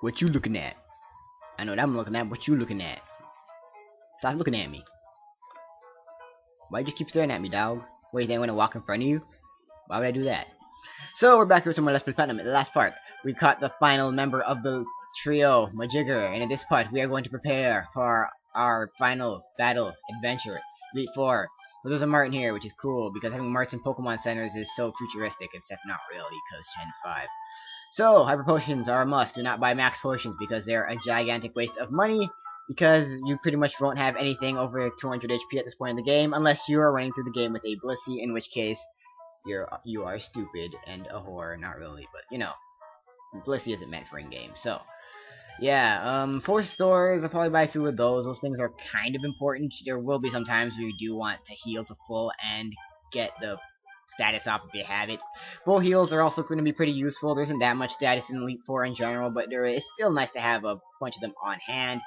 What you looking at? I know what I'm looking at. What you looking at? Stop looking at me. Why you just keep staring at me, dog? What, you think I'm gonna walk in front of you? Why would I do that? So we're back here somewhere. Let's play Platinum. In the last part, we caught the final member of the trio, Majigger, and in this part, we are going to prepare for our final battle adventure, Elite Four. Well, there's a Martin here, which is cool because having Marts in Pokemon centers is so futuristic, except not really, because Gen 5. So, hyper potions are a must. Do not buy max potions because they're a gigantic waste of money. Because you pretty much won't have anything over 200 HP at this point in the game, unless you are running through the game with a Blissey, in which case you are stupid and a whore. Not really, but you know, Blissey isn't meant for in-game. So, yeah, 4 stores. I'll probably buy a few of those. Those things are kind of important. There will be some times where you do want to heal to full and get the status up if you have it. Full heals are also going to be pretty useful. There isn't that much status in Elite 4 in general, but there is still nice to have a bunch of them on hand.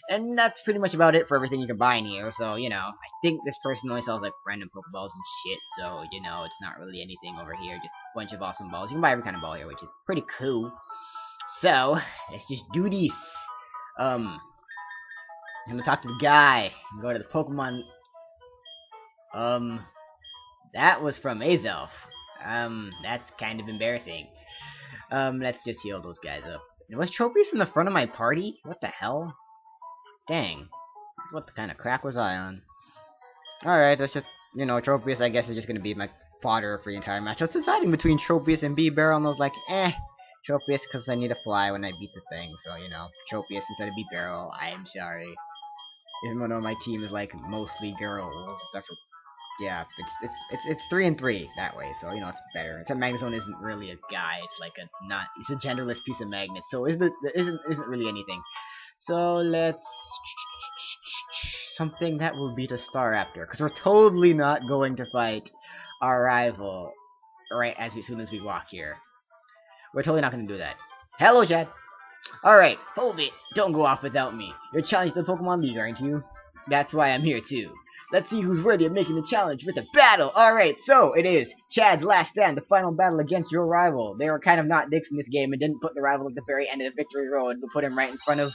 And that's pretty much about it for everything you can buy in here. So, you know, I think this person only sells like random Pokeballs and shit. So, you know, it's not really anything over here. Just a bunch of awesome balls. You can buy every kind of ball here, which is pretty cool. So, let's just do this. I'm gonna talk to the guy. Go to the Pokemon. That was from Azelf. That's kind of embarrassing. Let's just heal those guys up. Was Tropius in the front of my party? What the hell? Dang. What the kind of crap was I on? Alright, that's just, you know, Tropius, I guess, is just gonna be my fodder for the entire match. I was deciding between Tropius and B-Barrel, and I was like, Tropius, because I need to fly when I beat the thing, so, you know, Tropius instead of B-Barrel. I'm sorry. Even though my team is, like, mostly girls, except for, yeah, it's 3-3 that way, so, you know, it's better. Except Magnezone isn't really a guy, it's like it's a genderless piece of magnet, so isn't really anything. So, let's something that will beat a Staraptor, because we're totally not going to fight our rival right as soon as we walk here. We're totally not going to do that. Hello, Chad. Alright, hold it. Don't go off without me. You're challenged to the Pokemon League, aren't you? That's why I'm here, too. Let's see who's worthy of making the challenge with a battle. Alright, so it is Chad's last stand, the final battle against your rival. They were kind of not dicks in this game and didn't put the rival at the very end of the victory road, but put him right in front of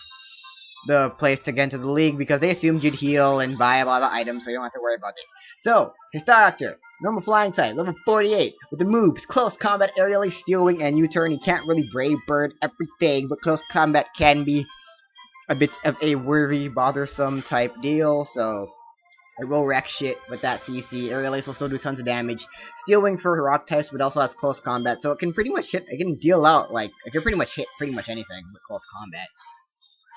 the place to get into the league because they assumed you'd heal and buy a lot of items, so you don't have to worry about this. So, his Staraptor. Normal flying type, level 48, with the moves, close combat, aerially, steel wing, and U-turn. He can't really brave bird everything, but close combat can be a bit of a worry, bothersome type deal, so it will wreck shit with that CC. Aerial Ace will still do tons of damage. Steel wing for rock types, but also has close combat, so it can pretty much hit, it can deal out, like, it can pretty much hit pretty much anything with close combat.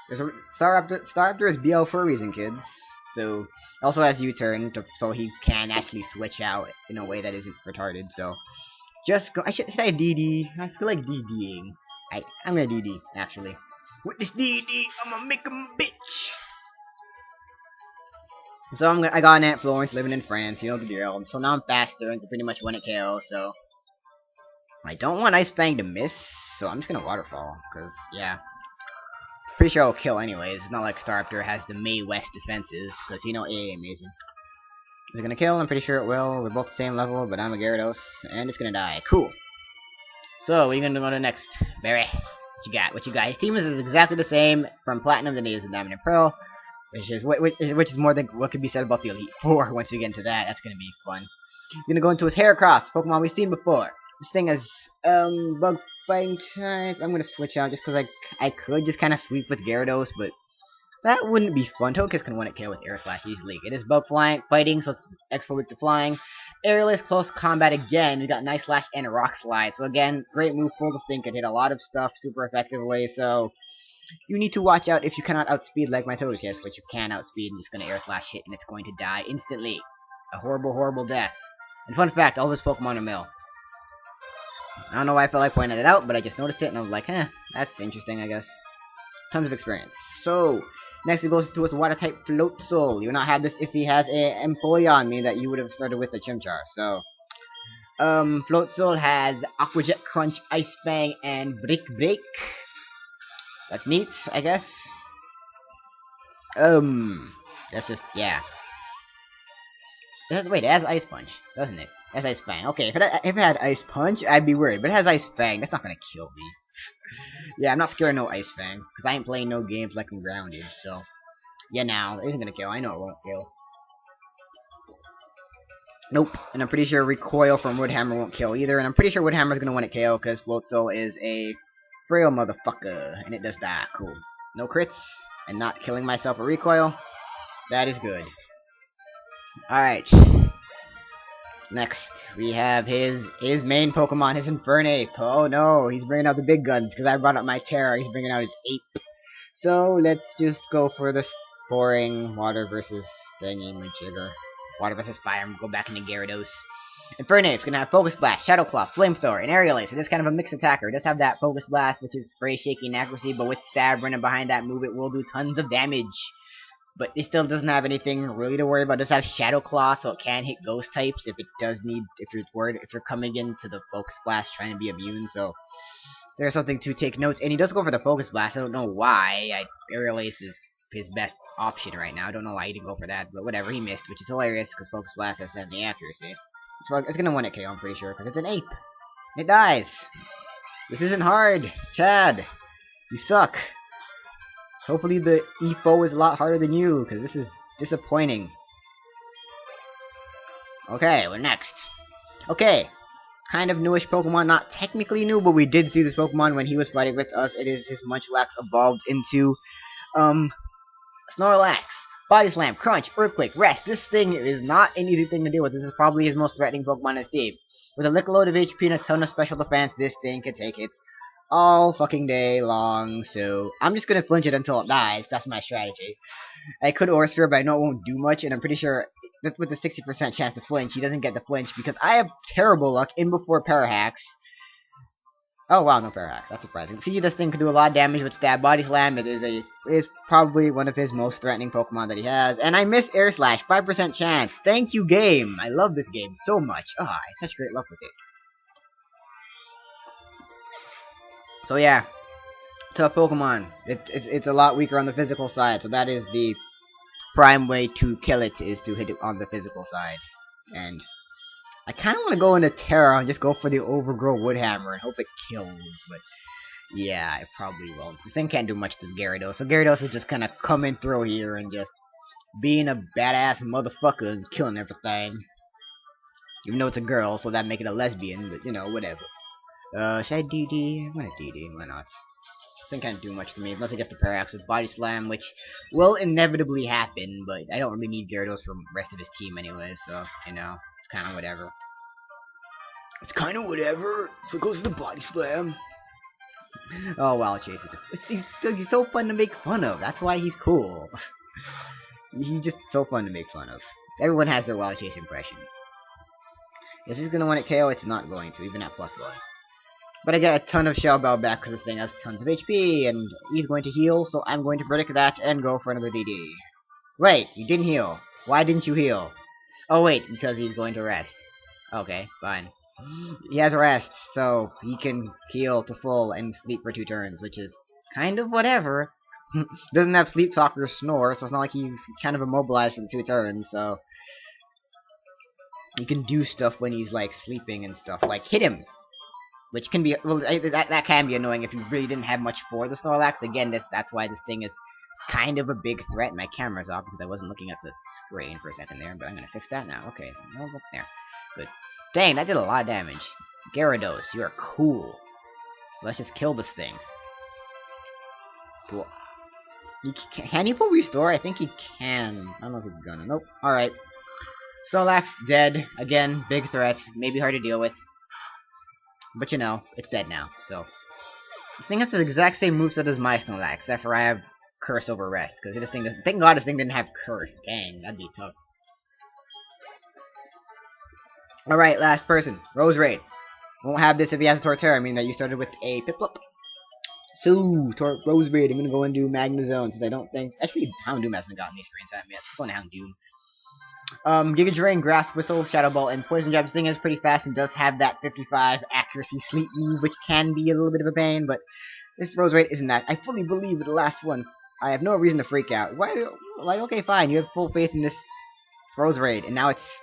There's a Staraptor is BL for a reason, kids. So, it also has U-turn, so he can actually switch out in a way that isn't retarded. So, just go. Should I DD? I feel like DDing. I'm gonna DD, actually. With this DD, I'm gonna make him a bitch. So, I got an Aunt Florence living in France, you know the drill. So now I'm faster and can pretty much win at KO, so. I don't want Ice Fang to miss, so I'm just gonna Waterfall, because, yeah. Pretty sure I'll kill anyways. It's not like Staraptor has the May West defenses, because you know AA amazing. Is it gonna kill? I'm pretty sure it will. We're both the same level, but I'm a Gyarados, and it's gonna die. Cool. So, what are you gonna go to next? Barry, what you got? What you got? His team is exactly the same from Platinum than it is in Diamond and Pearl, which is more than what could be said about the Elite Four. Once we get into that, that's gonna be fun. You're gonna go into his Heracross, Pokemon we've seen before. This thing is bug fighting type. I'm gonna switch out just because I could just kind of sweep with Gyarados, but that wouldn't be fun. Togekiss can win at KO with Air Slash easily. It is bug fighting, so it's extra weak to flying. Aerial is close combat again. We got Nice Slash and a Rock Slide. So again, great move. Full this thing can hit a lot of stuff super effectively. So you need to watch out if you cannot outspeed like my Togekiss, which you can outspeed, and it's gonna Air Slash hit, and it's going to die instantly. A horrible, horrible death. And fun fact, all of his Pokemon are male. I don't know why I felt like pointing it out, but I just noticed it, and I was like, that's interesting, I guess. Tons of experience. So, next it goes to his Water-type Floatzel. You will not have this if he has a Empoleon, meaning that you would have started with the Chimchar. So, Floatzel has Aqua Jet Crunch, Ice Fang, and Brick Break. That's neat, I guess. That's just, yeah. Wait, it has Ice Punch, doesn't it? It has Ice Fang. Okay, if it had Ice Punch, I'd be worried. But it has Ice Fang. That's not gonna kill me. Yeah, I'm not scared of no Ice Fang, because I ain't playing no games like I'm grounded, so... Yeah, now, it isn't gonna kill. I know it won't kill. Nope, and I'm pretty sure Recoil from Woodhammer won't kill either, and I'm pretty sure Woodhammer's gonna win at KO, because Floatzel is a frail motherfucker, and it does that. Cool. No crits, and not killing myself with Recoil. That is good. Alright. Next, we have his main Pokemon, his Infernape. Oh no, he's bringing out the big guns, because I brought up my Terra. He's bringing out his Ape. So, let's just go for this boring water versus thingy-majigger. Water versus fire, and go back into Gyarados. Infernape's gonna have Focus Blast, Shadow Claw, Flamethrower, and Aerial Ace. It is kind of a mixed attacker. It does have that Focus Blast, which is very shaky in accuracy, but with Stab running behind that move, it will do tons of damage. But it still doesn't have anything really to worry about. It does have Shadow Claw, so it can hit Ghost types if it does need, if you're worried, if you're coming into the Focus Blast trying to be immune, so there's something to take note. And he does go for the Focus Blast. I don't know why. Aerial Ace is his best option right now. I don't know why he didn't go for that, but whatever, he missed, which is hilarious, because Focus Blast has 70 accuracy. It's gonna win at KO, I'm pretty sure, because it's an Ape. It dies. This isn't hard. Chad, you suck. Hopefully the EFO is a lot harder than you, because this is disappointing. Okay, we're next. Okay, kind of newish Pokemon, not technically new, but we did see this Pokemon when he was fighting with us. It is his Munchlax evolved into, Snorlax. Body Slam, Crunch, Earthquake, Rest. This thing is not an easy thing to deal with. This is probably his most threatening Pokemon in his team. With a lick load of HP and a ton of special defense, this thing can take hits all fucking day long, so I'm just gonna flinch it until it dies. That's my strategy. I could Aura Sphere, but I know it won't do much, and I'm pretty sure that with the 60% chance to flinch, he doesn't get the flinch, because I have terrible luck in before Parahacks. Oh wow, no Parahacks. That's surprising. See, this thing can do a lot of damage with Stab. Body Slam. It is probably one of his most threatening Pokemon that he has. And I miss Air Slash. 5% chance. Thank you, game. I love this game so much. Oh, I have such great luck with it. So yeah, tough Pokemon. It's a lot weaker on the physical side. So that is the prime way to kill it, is to hit it on the physical side. And I kind of want to go into Terra and just go for the Overgrow Woodhammer and hope it kills, but yeah, it probably won't. This thing can't do much to Gyarados, so Gyarados is just kind of coming through here and just being a badass motherfucker and killing everything. Even though it's a girl, so that make it a lesbian, but you know, whatever. Should I DD? I'm gonna DD, why not? This thing can't do much to me, unless it gets the Parallax with Body Slam, which will inevitably happen, but I don't really need Gyarados for the rest of his team anyway, so, you know, it's kind of whatever. It's kind of whatever, so it goes to the Body Slam. Oh, Wild Chaser, he's so fun to make fun of, that's why he's cool. He's just so fun to make fun of. Everyone has their Wild Chase impression. Is this gonna win at KO? It's not going to, even at +1. But I get a ton of Shell Bell back because this thing has tons of HP, and he's going to heal, so I'm going to predict that and go for another DD. Wait, you didn't heal. Why didn't you heal? Oh wait, because he's going to rest. Okay, fine. He has rest, so he can heal to full and sleep for 2 turns, which is kind of whatever. Doesn't have Sleep Talk or Snore, so it's not like he's kind of immobilized for the 2 turns, so he can do stuff when he's like sleeping and stuff, like hit him. Which can be, well, that can be annoying if you really didn't have much for the Snorlax. Again, that's why this thing is kind of a big threat. My camera's off because I wasn't looking at the screen for a second there, but I'm gonna fix that now. Okay, no, look there. Good. Dang, that did a lot of damage. Gyarados, you are cool. So let's just kill this thing. Cool. Can he pull Restore? I think he can. I don't know if he's gonna. Nope. Alright. Snorlax, dead. Again, big threat. Maybe hard to deal with. But you know, it's dead now, so. This thing has the exact same moveset as my Snorlax, except for I have Curse over Rest, because this thing doesn't. Thank God this thing didn't have Curse. Dang, that'd be tough. Alright, last person. Roserade. Won't have this if he has a Torterra, meaning that you started with a Piplup. So, Roserade, I'm gonna go and do Magnezone, since I don't think. Actually, Houndoom hasn't gotten any screen time yet, so let's go into Houndoom. Giga Drain, Grass Whistle, Shadow Ball, and Poison Jab. This thing is pretty fast and does have that 55 accuracy sleep move, which can be a little bit of a pain, but this Roserade isn't that. I fully believe in the last one. I have no reason to freak out. Why? Like, okay, fine, you have full faith in this Roserade, and now it's.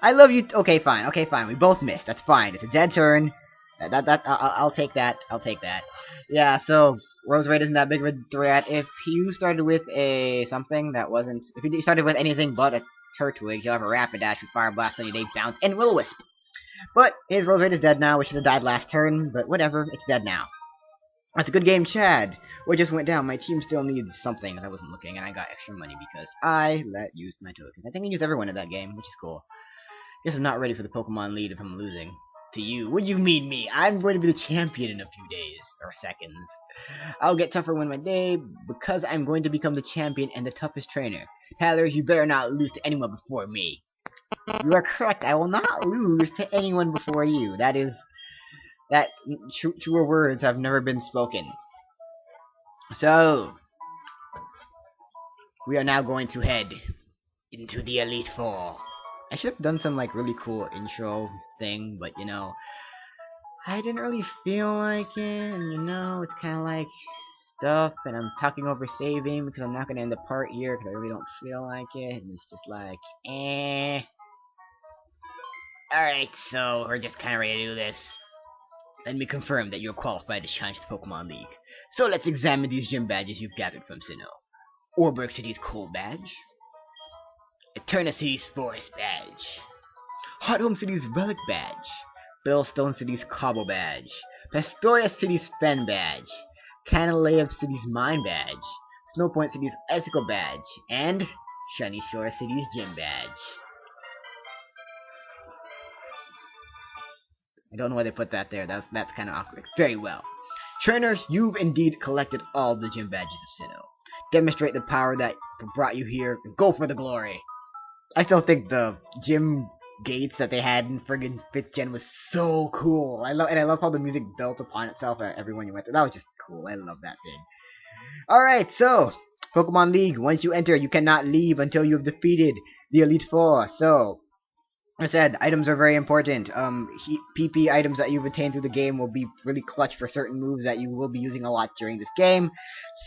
I love you. Okay, fine. We both missed. That's fine. It's a dead turn. I'll take that. I'll take that. Yeah. So Roserade isn't that big of a threat. If you started with a something that wasn't, if you started with anything but a Turtwig, you'll have a Rapid Dash with Fire Blast, Sunny Day, Bounce, and Will-O-Wisp. But his Roserade is dead now, which should have died last turn. But whatever, it's dead now. That's a good game, Chad. What just went down? My team still needs something. I wasn't looking, and I got extra money because I used my token. I think I used everyone in that game, which is cool. Guess I'm not ready for the Pokemon lead if I'm losing to you. What do you mean me? I'm going to be the champion in a few days or seconds. I'll get tougher when my day because I'm going to become the champion and the toughest trainer. Tyler, you better not lose to anyone before me. You are correct. I will not lose to anyone before you. Truer words have never been spoken. So, we are now going to head into the Elite Four. I should have done some like really cool intro thing, but you know, I didn't really feel like it, and you know, it's kind of like stuff, and I'm talking over saving because I'm not going to end the part here because I really don't feel like it, and it's just like, eh. Alright, so we're just kind of ready to do this. Let me confirm that you're qualified to challenge the Pokemon League. So let's examine these gym badges you've gathered from Sinnoh. Orberg City's Cold Badge. Eterna City's Forest Badge. Hot Home City's Relic Badge. Bellstone City's Cobble Badge. Pastoria City's Fen Badge. Canalea City's Mine Badge. Snowpoint City's Icicle Badge. And Shiny Shore City's Gym Badge. I don't know why they put that there. That's kind of awkward. Very well. Trainers, you've indeed collected all the gym badges of Sinnoh. Demonstrate the power that brought you here and go for the glory. I still think the gym gates that they had in friggin' 5th gen was so cool. I love how the music built upon itself at everyone you went through. That was just cool. I love that thing. Alright, so Pokemon League, once you enter, you cannot leave until you have defeated the Elite Four. So I said, items are very important. PP items that you've attained through the game will be really clutch for certain moves that you will be using a lot during this game.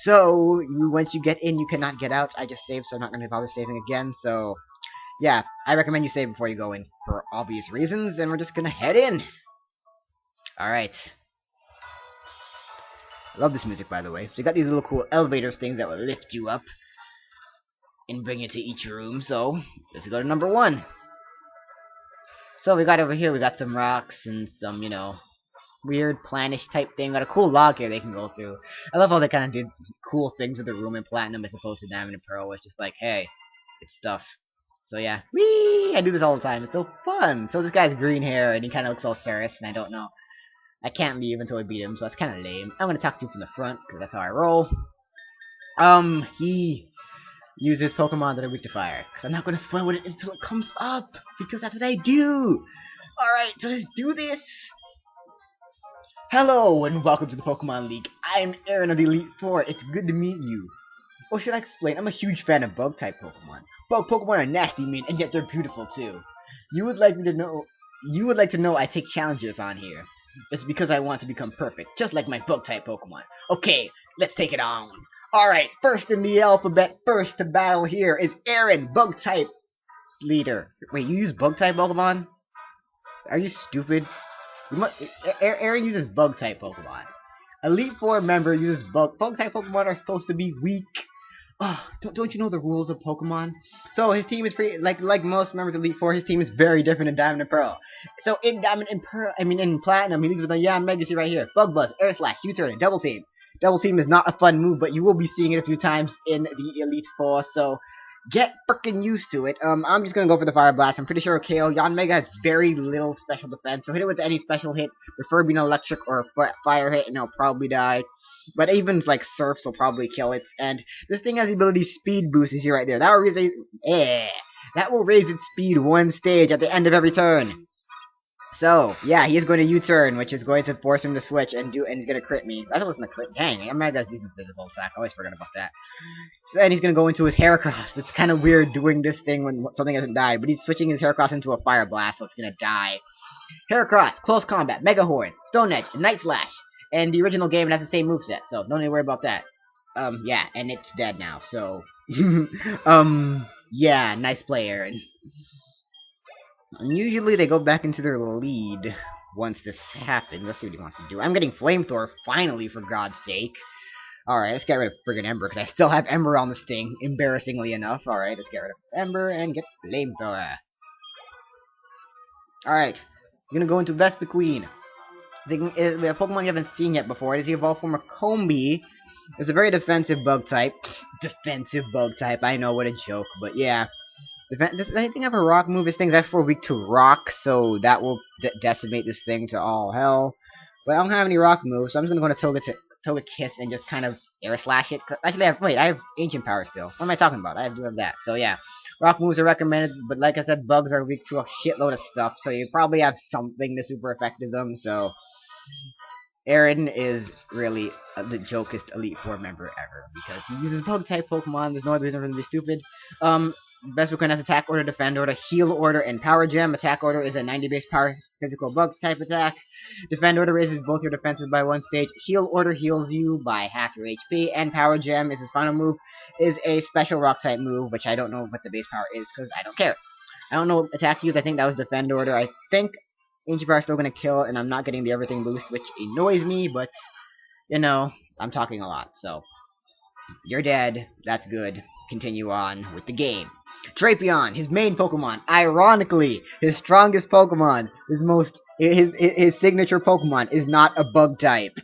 So, once you get in, you cannot get out. I just saved, so I'm not going to bother saving again. So, yeah, I recommend you save before you go in for obvious reasons. And we're just going to head in. Alright. I love this music, by the way. So, you got these little cool elevators things that will lift you up and bring you to each room. So, let's go to number 1. So we got over here, we got some rocks and some, you know, weird planish type thing. Got a cool log here they can go through. I love how they kind of did cool things with the room in Platinum as opposed to Diamond and Pearl. It's just like, hey, it's stuff. So yeah, whee! I do this all the time. It's so fun. So this guy's green hair and he kind of looks all serious, and I don't know. I can't leave until I beat him, so that's kind of lame. I'm gonna talk to you from the front because that's how I roll. He uses Pokemon that are weak to fire. Because I'm not going to spoil what it is until it comes up. Because that's what I do. Alright, so let's do this. Hello, and welcome to the Pokemon League. I'm Aaron of the Elite Four. It's good to meet you. Or should I explain? I'm a huge fan of Bug-type Pokemon. Bug Pokemon are nasty mean, and yet they're beautiful too. You would like to know I take challenges on here. It's because I want to become perfect, just like my Bug-type Pokemon. Okay, let's take it on. Alright, first in the alphabet, first to battle here is Aaron, Bug-type leader. Wait, you use Bug-type Pokemon? Are you stupid? Aaron uses Bug-type Pokemon. Elite Four member uses Bug-type Pokemon are supposed to be weak. Don't you know the rules of Pokemon? So his team is pretty like most members of Elite Four. His team is very different in Diamond and Pearl. So in Diamond and Pearl, in Platinum, he leads with a Mega, see right here. Bug Buzz, Air Slash, U-Turn, and Double Team. Double Team is not a fun move, but you will be seeing it a few times in the Elite Four, so get freaking used to it. I'm just gonna go for the Fire Blast. I'm pretty sure KO. Yanmega has very little special defense, so hit it with any special hit, preferably an electric or fire hit, and it'll probably die. But even like Surfs will probably kill it. And this thing has the ability Speed Boost, you see right there. That will raise its speed 1 stage at the end of every turn. So, yeah, he is going to U-turn, which is going to force him to switch and he's going to crit me. I thought it wasn't a crit. Dang, Yanmega's decent physical attack. I always forget about that. So then he's going to go into his Heracross. It's kind of weird doing this thing when something hasn't died, but he's switching his Heracross into a Fire Blast, so it's going to die. Heracross, Close Combat, Mega Horn, Stone Edge, and Night Slash. And the original game, it has the same moveset, so don't need to worry about that. Yeah, and it's dead now, so... yeah, nice play, Aaron. And usually they go back into their lead. once this happens. Let's see what he wants to do. I'm getting Flamethrower, finally, for God's sake. Alright, let's get rid of friggin' Ember, because I still have Ember on this thing, embarrassingly enough. Alright, let's get rid of Ember and get Flamethrower. Alright, I'm gonna go into Vespiquen. A Pokemon you haven't seen yet before. It is the evolved form of Combi. It's a very defensive bug type. Defensive bug type, I know, what a joke, but yeah. Does anything have a rock move? This thing's actually weak to rock, so that will decimate this thing to all hell. But I don't have any rock moves, so I'm just gonna go to Togekiss and just kind of air slash it. Actually, I have ancient power still. What am I talking about? I do have that. So yeah, rock moves are recommended, but like I said, bugs are weak to a shitload of stuff. So you probably have something to super effective them. So Aaron is really the jokest Elite Four member ever because he uses bug type Pokemon. There's no other reason for him to be stupid. Vespiquen has Attack Order, Defend Order, Heal Order, and Power Gem. Attack Order is a 90 base power physical bug type attack. Defend Order raises both your defenses by 1 stage. Heal Order heals you by half your HP. And Power Gem is his final move, is a special rock type move, which I don't know what the base power is because I don't care. I don't know attack use. I think that was Defend Order. I think Ancient Power is still going to kill, and I'm not getting the Everything boost, which annoys me, but, you know, I'm talking a lot, so. You're dead. That's good. Continue on with the game. Drapion, his main Pokemon. Ironically, his strongest Pokemon, his signature Pokemon is not a bug type.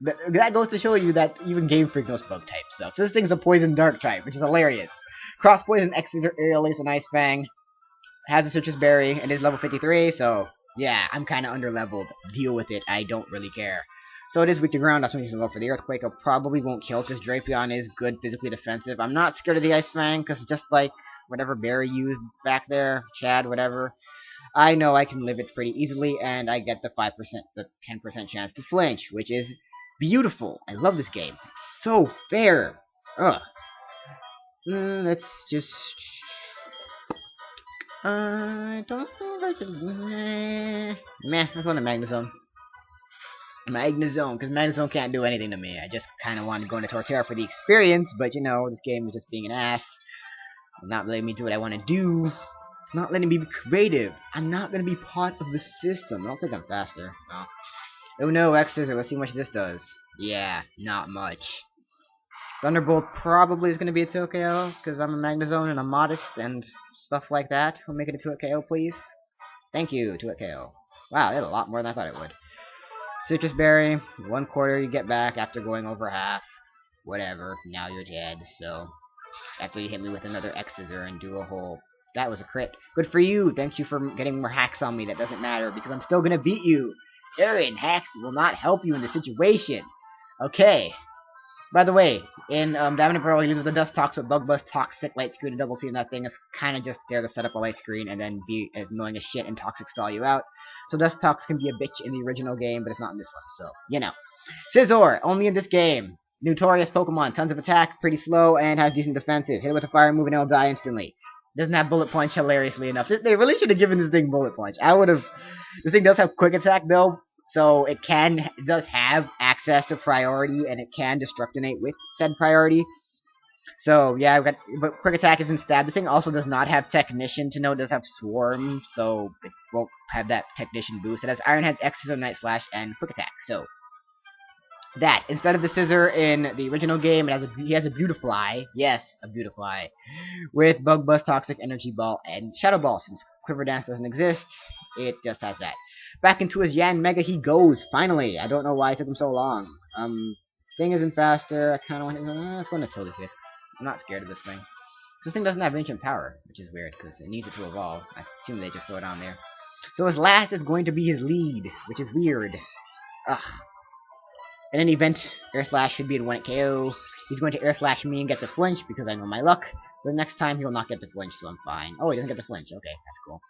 That goes to show you that even Game Freak knows bug type sucks. This thing's a Poison Dark type, which is hilarious. Cross Poison X's are Aerial Ace and Ice Fang. Has a Citrus Berry and is level 53, so yeah, I'm kind of under-leveled. Deal with it. I don't really care. So it is weak to ground. That's when you can go for the Earthquake. I probably won't kill because Drapion is good physically defensive. I'm not scared of the Ice Fang because just like whatever Barry used back there, Chad, whatever, I know I can live it pretty easily, and I get the 5%, the 10% chance to flinch, which is beautiful. I love this game. It's so fair. Ugh. Let's just... I don't know if I can... Meh, I'm going to Magnezone. Magnezone, because Magnezone can't do anything to me. I just kind of want to go into Torterra for the experience, but you know, this game is just being an ass. Not letting me do what I want to do. It's not letting me be creative. I'm not going to be part of the system. I don't think I'm faster. No. Oh no, X-Scissor. Let's see how much this does. Yeah, not much. Thunderbolt probably is going to be a 2 KO, because I'm a Magnezone and I'm modest and stuff like that. We'll make it a 2 KO, please. Thank you, 2 KO. Wow, that did a lot more than I thought it would. Citrus Berry, 1/4 you get back after going over half. Whatever, now you're dead, so... After you hit me with another X-Scissor and do a whole... That was a crit. Good for you! Thank you for getting more hacks on me. That doesn't matter, because I'm still gonna beat you! Aaron, hacks will not help you in the situation! Okay. By the way, in Diamond and Pearl, he uses the Dust Toxic, Bug Buzz, Toxic, Light Screen, and Double C, and that thing is kind of just there to set up a Light Screen and then be as annoying as shit and Toxic stall you out. So Dust Tox can be a bitch in the original game, but it's not in this one, so, you know. Scizor, only in this game. Notorious Pokemon, tons of attack, pretty slow, and has decent defenses. Hit it with a fire move and it'll die instantly. Doesn't have Bullet Punch, hilariously enough. They really should have given this thing Bullet Punch. I would have... This thing does have Quick Attack, though, so it does have access to priority, and it can Destructinate with said priority. So, yeah, but Quick Attack isn't Stab. This thing also does not have Technician to know. It does have Swarm, so it won't have that Technician boost. It has Iron Head, X-Scissor, Night Slash, and Quick Attack, so... That, instead of the Scissor in the original game, he has a Beautifly. Yes, a Beautifly. With Bug Buzz, Toxic, Energy Ball, and Shadow Ball. Since Quiver Dance doesn't exist, it just has that. Back into his Yan Mega he goes, finally. I don't know why it took him so long. Thing isn't faster. I kind of want to... let's go into Togekiss. I'm not scared of this thing. This thing doesn't have ancient power, which is weird, because it needs it to evolve. I assume they just throw it on there. So his last is going to be his lead, which is weird. Ugh. In any event, Air Slash should be a 1 KO. He's going to Air Slash me and get the flinch, because I know my luck. But next time, he will not get the flinch, so I'm fine. Oh, he doesn't get the flinch. Okay, that's cool.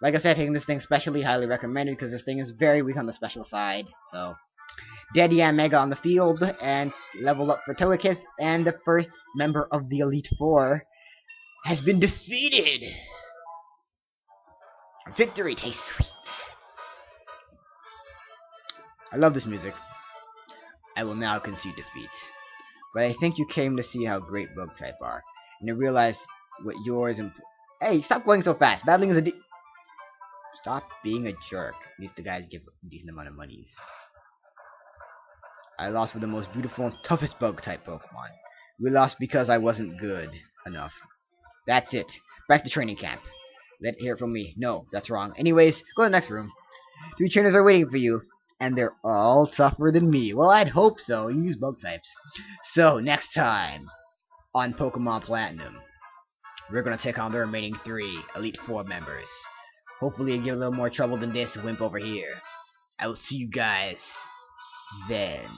Like I said, taking this thing specially highly recommended, because this thing is very weak on the special side. So, Dead Yan Mega on the field, and level up for Togekiss, and the first member of the Elite Four has been defeated! Victory tastes sweet. I love this music. I will now concede defeat. But I think you came to see how great bug type are, and to realize what yours and... Hey, stop going so fast! Battling is a Stop being a jerk. At least the guys give a decent amount of monies. I lost with the most beautiful and toughest bug type Pokemon. We lost because I wasn't good enough. That's it. Back to training camp. Let it hear from me. No, that's wrong. Anyways, go to the next room. 3 trainers are waiting for you. And they're all tougher than me. Well, I'd hope so. You use bug types. So, next time on Pokemon Platinum, we're going to take on the remaining 3 Elite 4 members. Hopefully it'll give a little more trouble than this wimp over here. I will see you guys then.